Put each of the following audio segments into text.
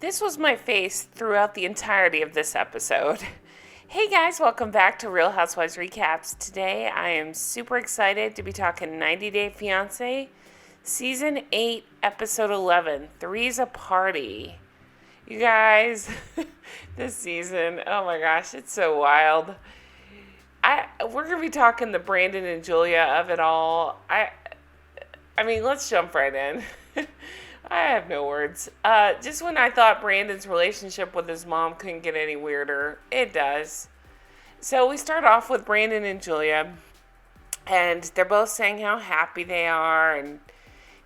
This was my face throughout the entirety of this episode. Hey guys, welcome back to Real Housewives Recaps. Today I am super excited to be talking 90 Day Fiancé, Season 8, Episode 11, Three's a Party. You guys, this season, oh my gosh, it's so wild. We're going to be talking the Brandon and Julia of it all. I mean, let's jump right in. I have no words. Just when I thought Brandon's relationship with his mom couldn't get any weirder, it does. So we start off with Brandon and Julia, and they're both saying how happy they are, and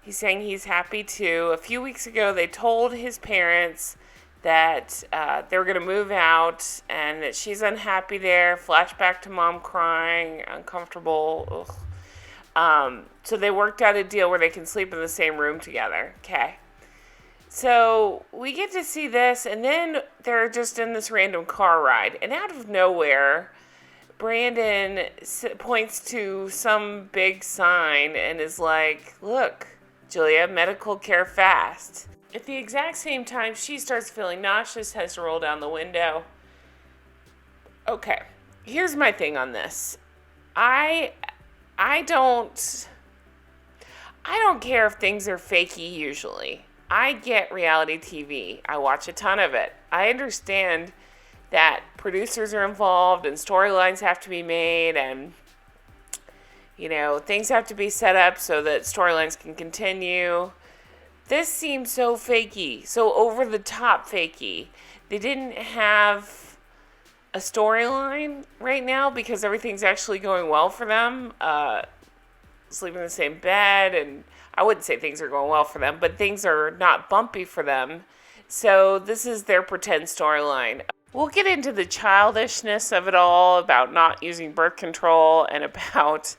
he's saying he's happy too. A few weeks ago, they told his parents that they were going to move out, and that she's unhappy there. Flashback to mom crying, uncomfortable. Ugh. So they worked out a deal where they can sleep in the same room together. Okay. So we get to see this, and then they're just in this random car ride. And out of nowhere, Brandon points to some big sign and is like, "Look, Julia, medical care fast." At the exact same time, she starts feeling nauseous, has to roll down the window. Okay, here's my thing on this. I don't care if things are fakey usually. I get reality TV. I watch a ton of it. I understand that producers are involved and storylines have to be made and, things have to be set up so that storylines can continue. This seems so fakey, so over the top fakey. They didn't have a storyline right now because everything's actually going well for them. Sleeping in the same bed, and I wouldn't say things are going well for them, but things are not bumpy for them. So this is their pretend storyline. We'll get into the childishness of it all, about not using birth control and about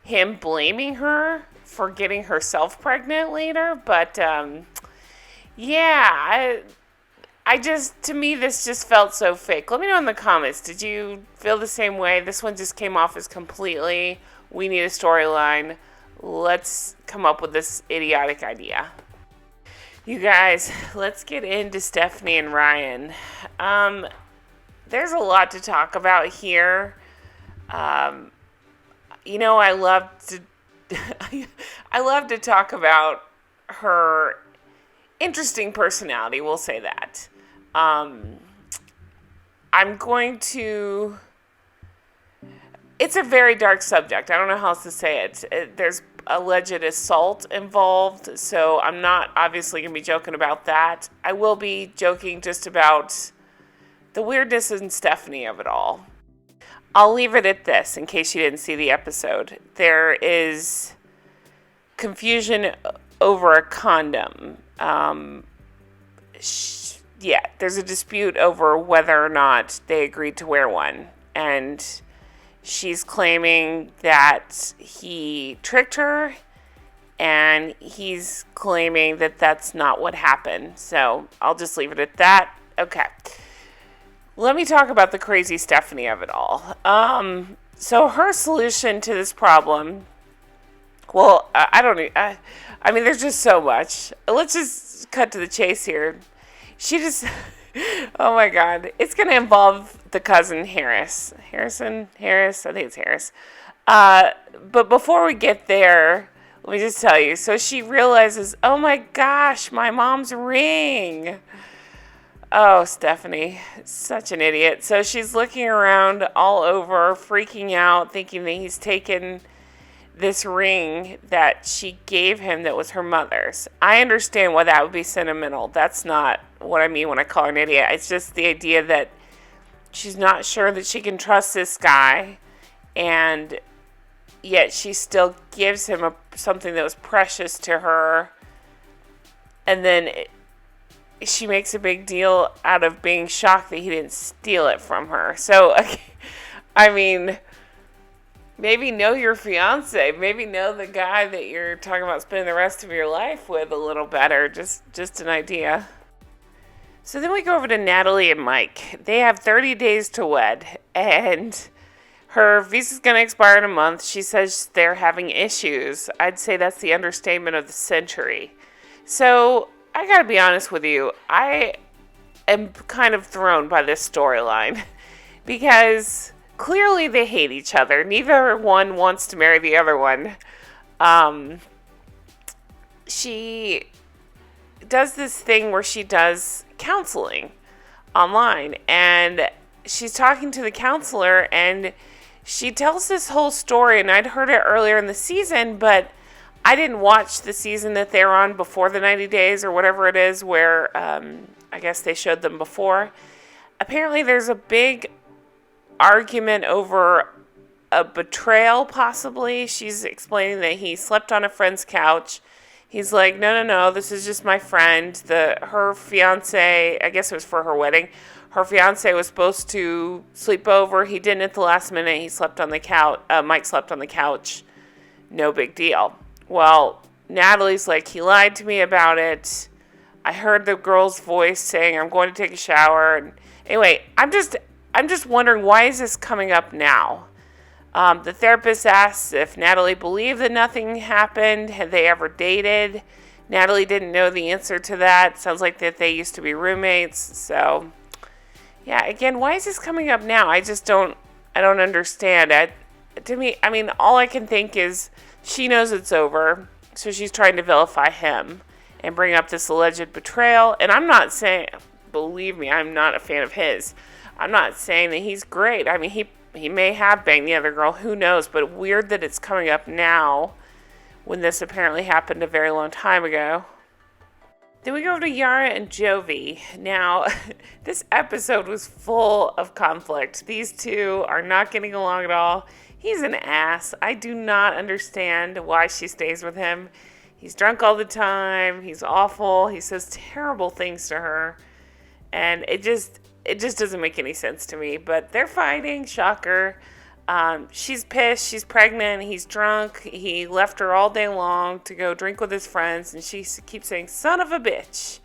him blaming her for getting herself pregnant later. But to me, this just felt so fake. Let me know in the comments. Did you feel the same way? This one just came off as completely, we need a storyline. Let's come up with this idiotic idea. You guys, let's get into Stephanie and Ryan. There's a lot to talk about here. I love to talk about her interesting personality. We'll say that. It's a very dark subject. I don't know how else to say it. There's alleged assault involved, so I'm not obviously going to be joking about that. I will be joking just about the weirdness and Stephanie of it all. I'll leave it at this in case you didn't see the episode. There is confusion over a condom. There's a dispute over whether or not they agreed to wear one. And she's claiming that he tricked her, and he's claiming that that's not what happened. So I'll just leave it at that. Okay. Let me talk about the crazy Stephanie of it all. So her solution to this problem, there's just so much. Let's just cut to the chase here. Oh my God. It's going to involve the cousin Harris. Harris? I think it's Harris. But before we get there, let me just tell you. So she realizes, oh my gosh, my mom's ring. Oh, Stephanie, such an idiot. So she's looking around all over, freaking out, thinking that he's taken this ring that she gave him that was her mother's. I understand why that would be sentimental. That's not what I mean when I call her an idiot. It's just the idea that she's not sure that she can trust this guy, and yet she still gives him something that was precious to her, and then she makes a big deal out of being shocked that he didn't steal it from her. So, maybe know your fiance. Maybe know the guy that you're talking about spending the rest of your life with a little better. Just an idea. So then we go over to Natalie and Mike. They have 30 days to wed, and her visa's going to expire in a month. She says they're having issues. I'd say that's the understatement of the century. So I gotta be honest with you. I am kind of thrown by this storyline because clearly they hate each other. Neither one wants to marry the other one. She does this thing where she does counseling online, and she's talking to the counselor, and she tells this whole story, and I'd heard it earlier in the season, but I didn't watch the season that they're on before the 90 days or whatever it is, where I guess they showed them before. Apparently there's a big argument over a betrayal, possibly. She's explaining that he slept on a friend's couch. He's like, no, this is just my friend. Her fiance, I guess it was for her wedding, her fiance was supposed to sleep over. He didn't at the last minute. He slept on the couch. Mike slept on the couch. No big deal. Well, Natalie's like, he lied to me about it. I heard the girl's voice saying, I'm going to take a shower. And anyway, I'm just wondering, why is this coming up now? The therapist asks if Natalie believed that nothing happened. Had they ever dated? Natalie didn't know the answer to that. Sounds like that they used to be roommates. So, yeah, again, why is this coming up now? I don't understand. To me, I mean, all I can think is she knows it's over, so she's trying to vilify him and bring up this alleged betrayal. And I'm not saying, believe me, I'm not a fan of his. I'm not saying that he's great. I mean, he may have banged the other girl, who knows, but weird that it's coming up now when this apparently happened a very long time ago. Then we go to Yara and Jovi. Now, this episode was full of conflict. These two are not getting along at all. He's an ass. I do not understand why she stays with him. He's drunk all the time. He's awful. He says terrible things to her. And it just doesn't make any sense to me. But they're fighting. Shocker. She's pissed. She's pregnant. He's drunk. He left her all day long to go drink with his friends. And she keeps saying, son of a bitch.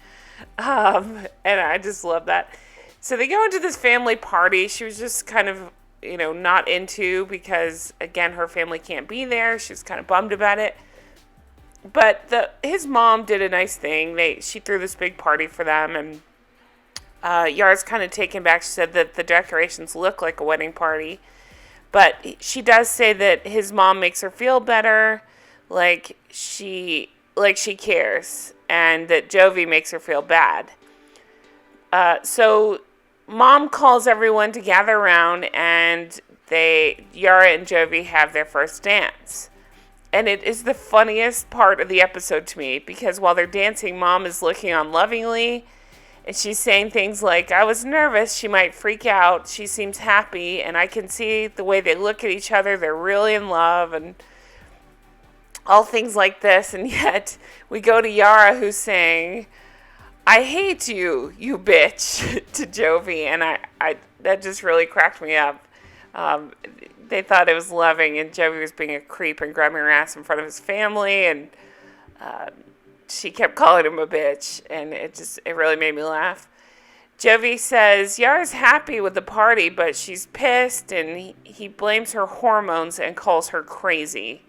And I just love that. So they go into this family party. She was just kind of, not into, because, again, her family can't be there. She was kind of bummed about it. But his mom did a nice thing. She threw this big party for them. And Yara's kind of taken back. She said that the decorations look like a wedding party. But she does say that his mom makes her feel better, like she cares, and that Jovi makes her feel bad. So mom calls everyone to gather around, and Yara and Jovi have their first dance. And it is the funniest part of the episode to me, because while they're dancing, mom is looking on lovingly. And she's saying things like, I was nervous she might freak out. She seems happy, and I can see the way they look at each other. They're really in love, and all things like this. And yet we go to Yara, who's saying, I hate you, you bitch, to Jovi. And I that just really cracked me up. They thought it was loving, and Jovi was being a creep and grabbing her ass in front of his family. And she kept calling him a bitch, and it really made me laugh. Jovi says Yara's happy with the party, but she's pissed, and he blames her hormones and calls her crazy.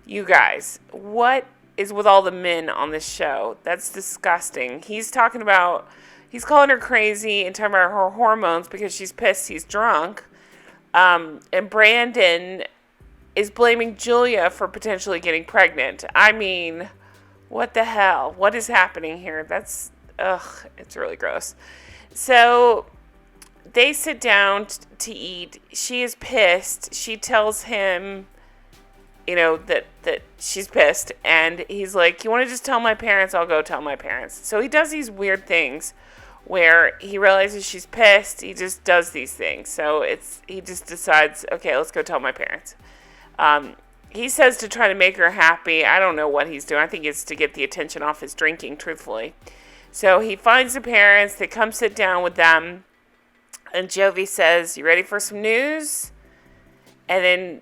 You guys, what is with all the men on this show? That's disgusting. He's calling her crazy and talking about her hormones because she's pissed he's drunk. And Brandon is blaming Julia for potentially getting pregnant. I mean, what the hell? What is happening here? It's really gross. So they sit down to eat. She is pissed. She tells him, that she's pissed. And he's like, you want to just tell my parents? I'll go tell my parents. So he does these weird things where he realizes she's pissed. He just does these things. So he just decides, okay, let's go tell my parents. He says to try to make her happy. I don't know what he's doing. I think it's to get the attention off his drinking, truthfully. So he finds the parents. They come sit down with them. And Jovi says, you ready for some news? And then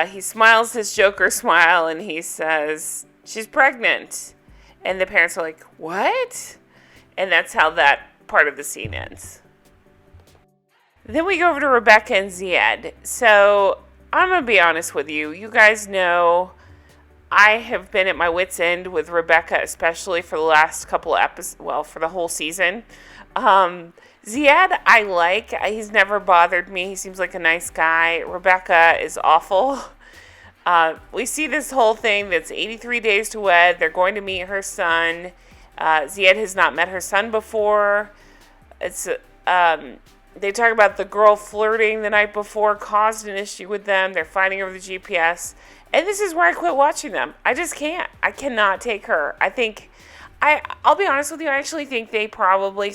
he smiles his Joker smile, and he says, she's pregnant. And the parents are like, what? And that's how that part of the scene ends. Then we go over to Rebecca and Zied. So I'm going to be honest with you. You guys know I have been at my wit's end with Rebecca, especially for the last couple episodes, for the whole season. Zied, I like. He's never bothered me. He seems like a nice guy. Rebecca is awful. We see this whole thing that's 83 days to wed. They're going to meet her son. Zied has not met her son before. It's they talk about the girl flirting the night before caused an issue with them. They're fighting over the GPS. And this is where I quit watching them. I just can't. I cannot take her. I'll be honest with you, I actually think they probably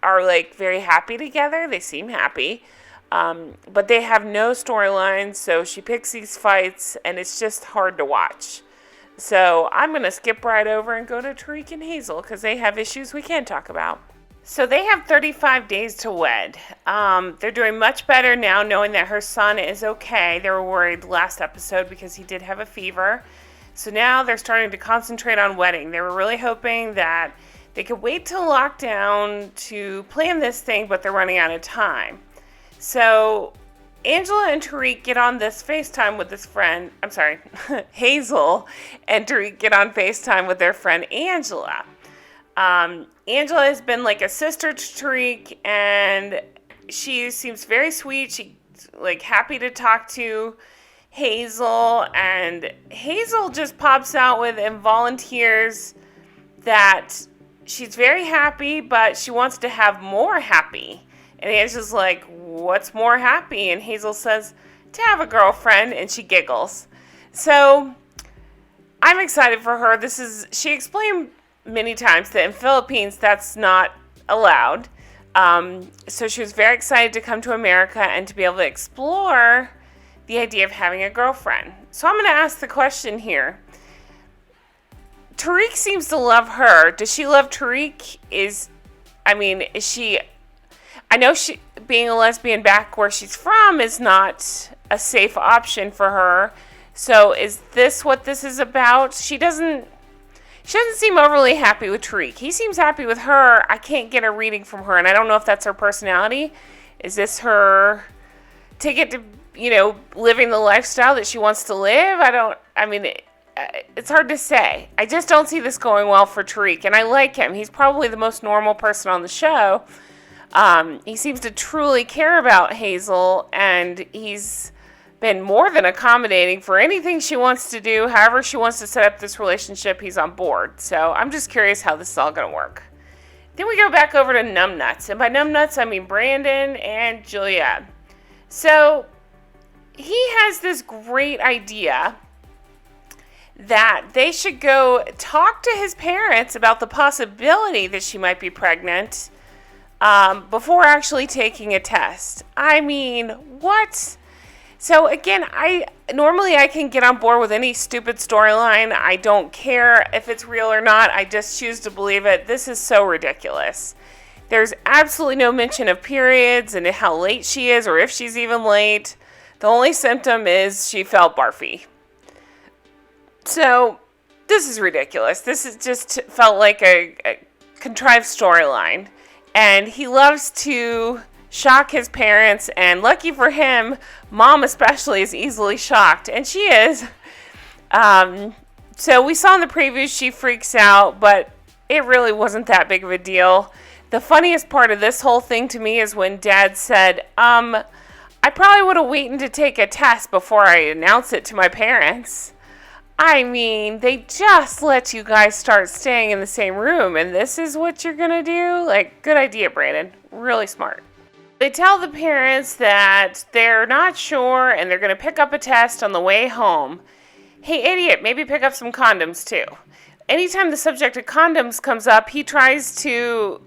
are like very happy together. They seem happy. But they have no storyline, so she picks these fights, and it's just hard to watch. So I'm going to skip right over and go to Tariq and Hazel, because they have issues we can't talk about. So they have 35 days to wed. They're doing much better now, knowing that her son is okay. They were worried last episode because he did have a fever. So now they're starting to concentrate on wedding. They were really hoping that they could wait till lockdown to plan this thing, but they're running out of time. So Angela and Tariq get on this FaceTime with this friend. I'm sorry, Hazel and Tariq get on FaceTime with their friend Angela. Angela has been like a sister to Tariq, and she seems very sweet. She's like happy to talk to Hazel, and Hazel just pops out with and volunteers that she's very happy, but she wants to have more happy. And Angela's like, what's more happy? And Hazel says, to have a girlfriend, and she giggles. So I'm excited for her. She explained many times that in Philippines that's not allowed. So she was very excited to come to America and to be able to explore the idea of having a girlfriend. So I'm going to ask the question here. Tariq seems to love her. Does she love Tariq? I know being a lesbian back where she's from is not a safe option for her. So is this what this is about? She doesn't seem overly happy with Tariq. He seems happy with her. I can't get a reading from her, and I don't know if that's her personality. Is this her ticket to, living the lifestyle that she wants to live? It's hard to say. I just don't see this going well for Tariq, and I like him. He's probably the most normal person on the show. He seems to truly care about Hazel, and he's been more than accommodating for anything she wants to do. However she wants to set up this relationship, he's on board. So I'm just curious how this is all going to work. Then we go back over to Numbnuts. And by Numbnuts, I mean Brandon and Julia. So he has this great idea that they should go talk to his parents about the possibility that she might be pregnant before actually taking a test. I mean, what? So again, I can get on board with any stupid storyline. I don't care if it's real or not. I just choose to believe it. This is so ridiculous. There's absolutely no mention of periods and how late she is or if she's even late. The only symptom is she felt barfy. So this is ridiculous. This is just felt like a contrived storyline. And he loves to shock his parents, and lucky for him, Mom especially is easily shocked, and she is. So we saw in the previews she freaks out, but it really wasn't that big of a deal. The funniest part of this whole thing to me is when Dad said, I probably would have waited to take a test before I announce it to my parents. I mean, they just let you guys start staying in the same room, and this is what you're going to do? Like, good idea, Brandon. Really smart. They tell the parents that they're not sure and they're going to pick up a test on the way home. Hey, idiot, maybe pick up some condoms too. Anytime the subject of condoms comes up, he tries to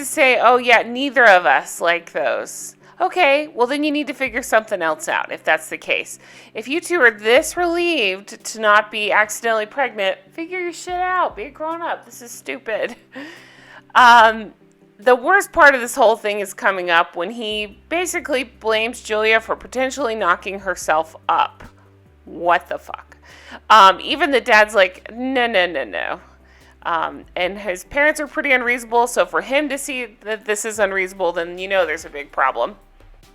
say, oh yeah, neither of us like those. Okay, well then you need to figure something else out if that's the case. If you two are this relieved to not be accidentally pregnant, figure your shit out. Be a grown up. This is stupid. The worst part of this whole thing is coming up when he basically blames Julia for potentially knocking herself up. What the fuck? Even the dad's like, no. And his parents are pretty unreasonable, so for him to see that this is unreasonable, then there's a big problem.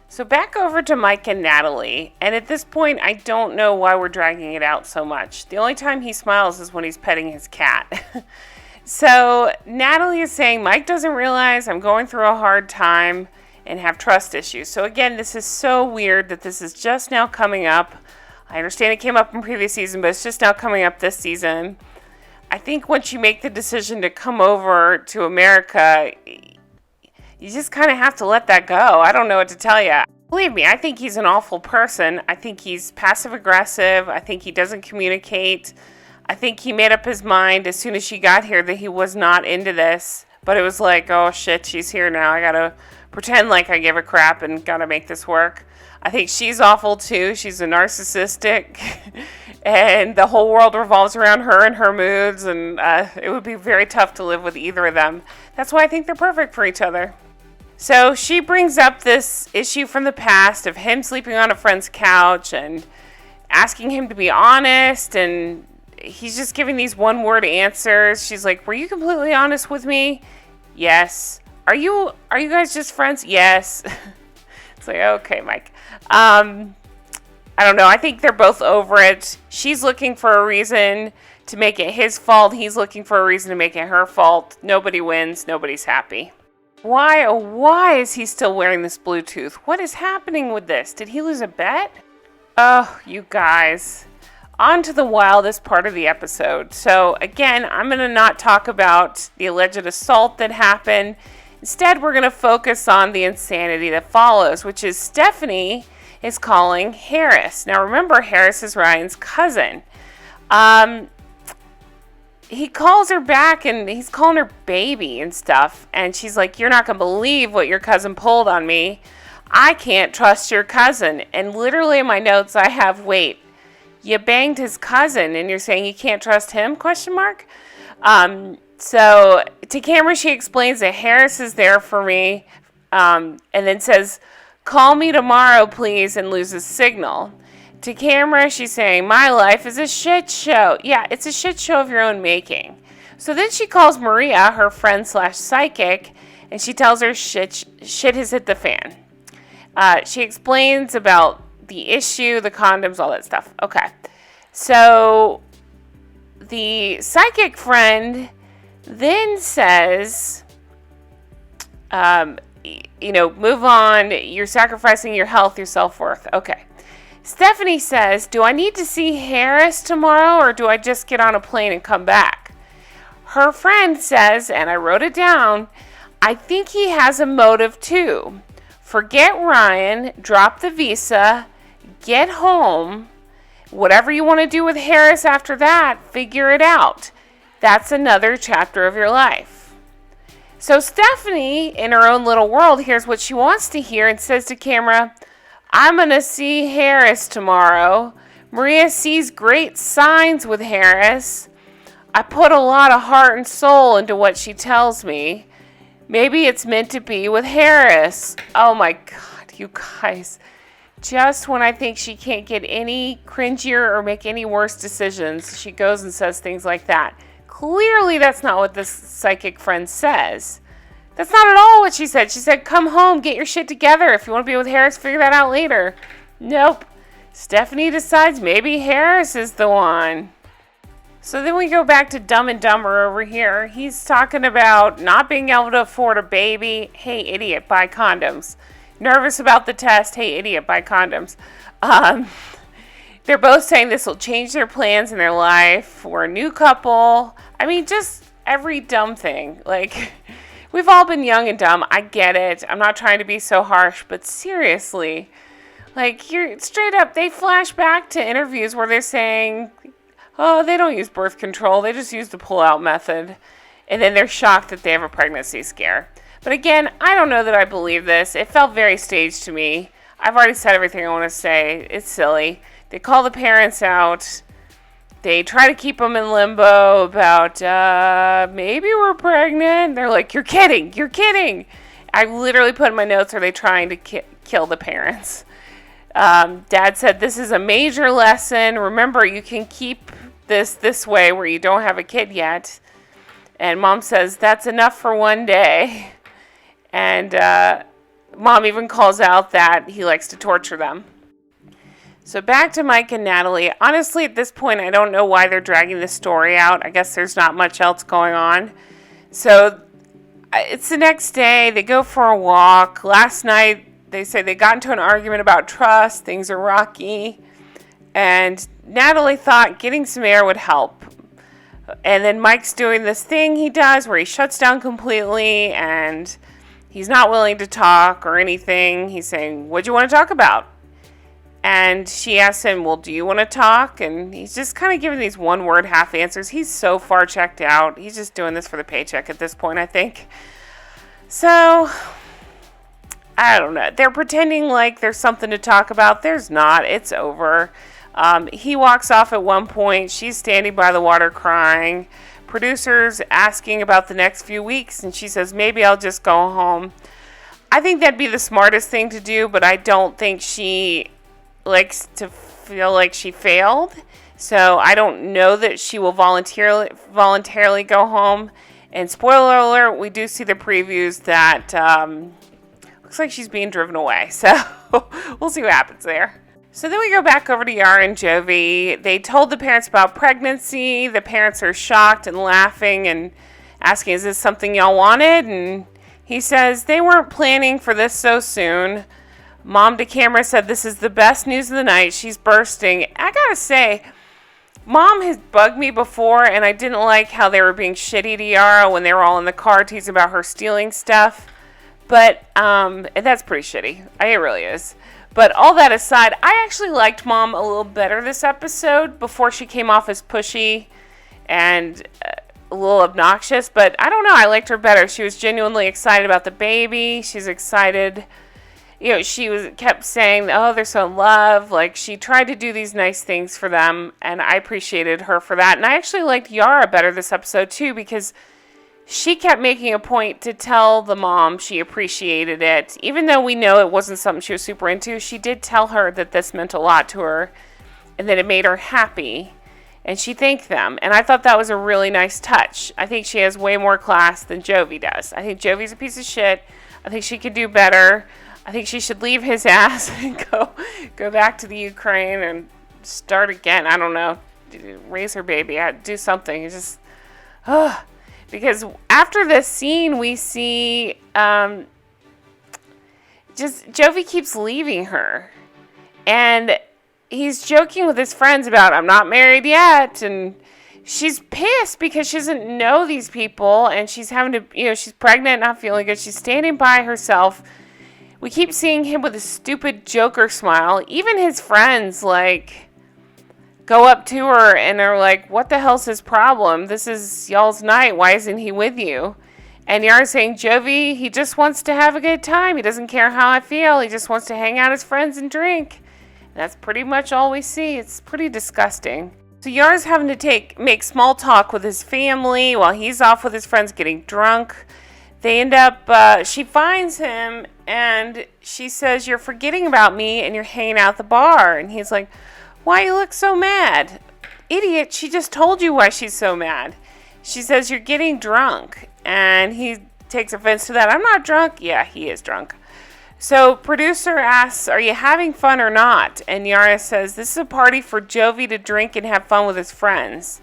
So back over to Mike and Natalie, and at this point, I don't know why we're dragging it out so much. The only time he smiles is when he's petting his cat. So Natalie is saying Mike doesn't realize I'm going through a hard time and have trust issues. So again, this is so weird that this is just now coming up. I understand it came up in previous season, but it's just now coming up this season. I think once you make the decision to come over to America, you just kind of have to let that go. I don't know what to tell you. Believe me, I think he's an awful person. I think he's passive aggressive. I think he doesn't communicate. I think he made up his mind as soon as she got here that he was not into this. But it was like, oh shit, she's here now. I gotta pretend like I give a crap and gotta make this work. I think she's awful too. She's a narcissistic, and the whole world revolves around her and her moods, and it would be very tough to live with either of them. That's why I think they're perfect for each other. So she brings up this issue from the past of him sleeping on a friend's couch and asking him to be honest, and he's just giving these one-word answers. She's like, "Were you completely honest with me?" "Yes." Are you guys just friends?" "Yes." It's like, okay, Mike. I don't know. I think they're both over it. She's looking for a reason to make it his fault. He's looking for a reason to make it her fault. Nobody wins. Nobody's happy. Why, oh, why is he still wearing this Bluetooth? What is happening with this? Did he lose a bet? Oh, you guys. On to the wildest part of the episode. So, again, I'm going to not talk about the alleged assault that happened. Instead, we're going to focus on the insanity that follows, which is Stephanie is calling Harris. Now, remember, Harris is Ryan's cousin. He calls her back, and he's calling her baby and stuff. And she's like, "You're not going to believe what your cousin pulled on me. I can't trust your cousin." And literally in my notes, I have, wait, you banged his cousin, and you're saying you can't trust him? Question mark. So to camera, she explains that Harris is there for me, and then says, "Call me tomorrow, please," and loses signal. To camera, she's saying, "My life is a shit show." Yeah, it's a shit show of your own making. So then she calls Maria, her friend slash psychic, and she tells her shit has hit the fan. She explains about the issue, the condoms, all that stuff. Okay. So the psychic friend then says, move on. You're sacrificing your health, your self-worth. Okay. Stephanie says, "Do I need to see Harris tomorrow, or do I just get on a plane and come back?" Her friend says, and I wrote it down, "I think he has a motive too. Forget Ryan, drop the visa, get home. Whatever you want to do with Harris after that, figure it out. That's another chapter of your life." So Stephanie, in her own little world, hears what she wants to hear and says to camera, "I'm going to see Harris tomorrow. Maria sees great signs with Harris. I put a lot of heart and soul into what she tells me. Maybe it's meant to be with Harris." Oh my God, you guys. Just when I think she can't get any cringier or make any worse decisions, she goes and says things like that. Clearly, that's not what this psychic friend says. That's not at all what she said. She said, "Come home, get your shit together. If you want to be with Harris, figure that out later." Nope. Stephanie decides maybe Harris is the one. So then we go back to Dumb and Dumber over here. He's talking about not being able to afford a baby. Hey, idiot, buy condoms. Nervous about the test. Hey, idiot, buy condoms. They're both saying this will change their plans in their life. We're a new couple. I mean, just every dumb thing. Like, we've all been young and dumb. I get it. I'm not trying to be so harsh, but seriously, like, you're straight up, they flash back to interviews where they're saying, "Oh, they don't use birth control. They just use the pull-out method." And then they're shocked that they have a pregnancy scare. But again, I don't know that I believe this. It felt very staged to me. I've already said everything I want to say. It's silly. They call the parents out. They try to keep them in limbo about, maybe we're pregnant. They're like, "You're kidding. You're kidding." I literally put in my notes, are they trying to kill the parents? Dad said, "This is a major lesson. Remember, you can keep this way where you don't have a kid yet." And Mom says, "That's enough for one day." And Mom even calls out that he likes to torture them. So back to Mike and Natalie. Honestly, at this point, I don't know why they're dragging this story out. I guess there's not much else going on. So it's the next day. They go for a walk. Last night, they say they got into an argument about trust. Things are rocky. And Natalie thought getting some air would help. And then Mike's doing this thing he does where he shuts down completely and he's not willing to talk or anything. He's saying, "What do you want to talk about?" And she asks him, "Well, do you want to talk?" And he's just kind of giving these one-word half answers. He's so far checked out. He's just doing this for the paycheck at this point, I think. So, I don't know. They're pretending like there's something to talk about. There's not. It's over. He walks off at one point. She's standing by the water crying. Producer's asking about the next few weeks, and she says, "Maybe I'll just go home." I think that'd be the smartest thing to do, but I don't think she likes to feel like she failed. So I don't know that she will voluntarily go home. And spoiler alert, we do see the previews that looks like she's being driven away. So we'll see what happens there. So then we go back over to Yara and Jovi. They told the parents about pregnancy. The parents are shocked and laughing and asking, "Is this something y'all wanted?" And he says they weren't planning for this so soon. Mom to camera said, "This is the best news of the night. She's bursting." I gotta say, Mom has bugged me before, and I didn't like how they were being shitty to Yara when they were all in the car teasing about her stealing stuff. But that's pretty shitty. It really is. But all that aside, I actually liked Mom a little better this episode before she came off as pushy and a little obnoxious. But I don't know. I liked her better. She was genuinely excited about the baby. She's excited. You know, she kept saying, "Oh, they're so in love." Like, she tried to do these nice things for them, and I appreciated her for that. And I actually liked Yara better this episode, too, because she kept making a point to tell the mom she appreciated it. Even though we know it wasn't something she was super into, she did tell her that this meant a lot to her and that it made her happy. And she thanked them. And I thought that was a really nice touch. I think she has way more class than Jovi does. I think Jovi's a piece of shit. I think she could do better. I think she should leave his ass and go back to the Ukraine and start again. I don't know. Raise her baby. Do something. It's just, because after this scene, we see just Jovi keeps leaving her. And he's joking with his friends about, "I'm not married yet." And she's pissed because she doesn't know these people. And she's having to, she's pregnant, not feeling good. She's standing by herself. We keep seeing him with a stupid Joker smile. Even his friends, go up to her and are like, "What the hell's his problem? This is y'all's night. Why isn't he with you?" And Yara's saying, "Jovi, he just wants to have a good time. He doesn't care how I feel. He just wants to hang out with his friends and drink." And that's pretty much all we see. It's pretty disgusting. So Yara's having to make small talk with his family while he's off with his friends getting drunk. They end up, she finds him and she says, "You're forgetting about me and you're hanging out at the bar." And he's like, "Why you look so mad?" "Idiot, she just told you why she's so mad." She says, "You're getting drunk." And he takes offense to that. "I'm not drunk." Yeah, he is drunk. So producer asks, "Are you having fun or not?" And Yara says, "This is a party for Jovi to drink and have fun with his friends."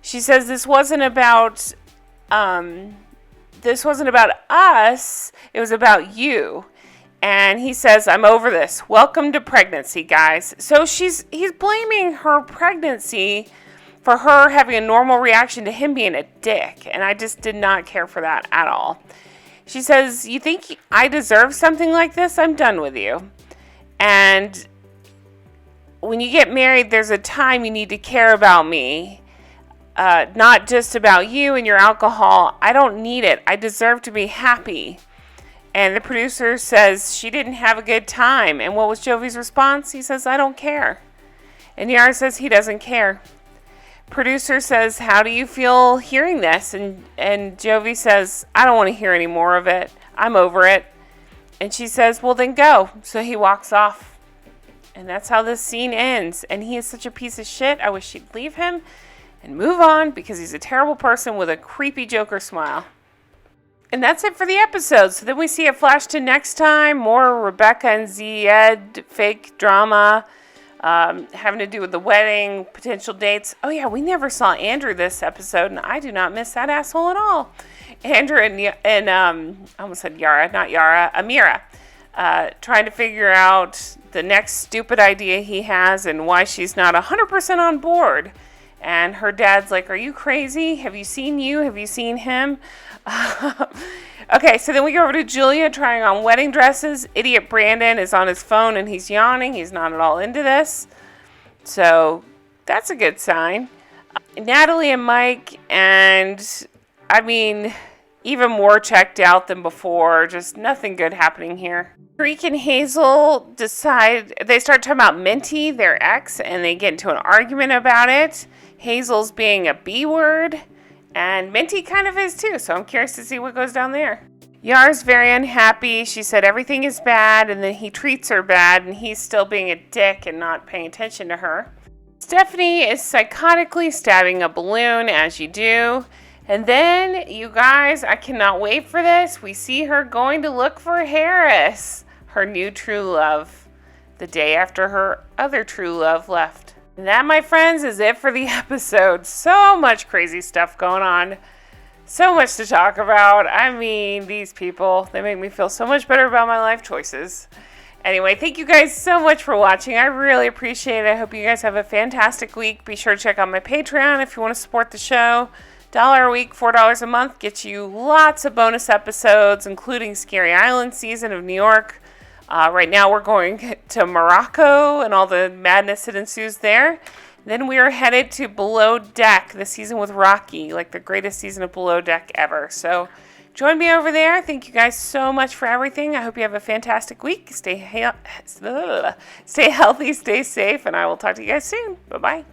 She says, this wasn't about us, it was about you. And he says, "I'm over this. Welcome to pregnancy, guys." So he's blaming her pregnancy for her having a normal reaction to him being a dick. And I just did not care for that at all. She says, "You think I deserve something like this? I'm done with you. And when you get married, there's a time you need to care about me. Not just about you and your alcohol. I don't need it. I deserve to be happy." And the producer says she didn't have a good time. And what was Jovi's response? He says, "I don't care." And Yara says he doesn't care. Producer says, "How do you feel hearing this?" And Jovi says, "I don't want to hear any more of it. I'm over it." And she says, "Well, then go." So he walks off. And that's how this scene ends. And he is such a piece of shit. I wish she'd leave him and move on because he's a terrible person with a creepy Joker smile. And that's it for the episode. So then we see a flash to next time. More Rebecca and Zied fake drama. having to do with the wedding, potential dates. Oh yeah, we never saw Andrew this episode, and I do not miss that asshole at all. Andrew and I almost said Yara, not Yara, Amira, trying to figure out the next stupid idea he has and why she's not 100% on board. And her dad's like, are you crazy? Have you seen you? Have you seen him? Okay, so then we go over to Julia trying on wedding dresses. Idiot Brandon is on his phone and he's yawning. He's not at all into this. So that's a good sign. Natalie and Mike, and I mean, even more checked out than before. Just nothing good happening here. Tariq and Hazel they start talking about Minty, their ex, and they get into an argument about it. Hazel's being a B word, and Minty kind of is too, so I'm curious to see what goes down there. Yara's very unhappy. She said everything is bad, and then he treats her bad, and he's still being a dick and not paying attention to her. Stephanie is psychotically stabbing a balloon, as you do. And then, you guys, I cannot wait for this. We see her going to look for Harris, her new true love, the day after her other true love left. And that, my friends, is it for the episode. So much crazy stuff going on. So much to talk about. I mean, these people, they make me feel so much better about my life choices. Anyway, thank you guys so much for watching. I really appreciate it. I hope you guys have a fantastic week. Be sure to check out my Patreon if you want to support the show. $1 a week, $4 a month gets you lots of bonus episodes, including Scary Island season of New York. Right now we're going to Morocco and all the madness that ensues there. Then we are headed to Below Deck, the season with Rocky, like the greatest season of Below Deck ever. So join me over there. Thank you guys so much for everything. I hope you have a fantastic week. Stay healthy, stay safe, and I will talk to you guys soon. Bye-bye.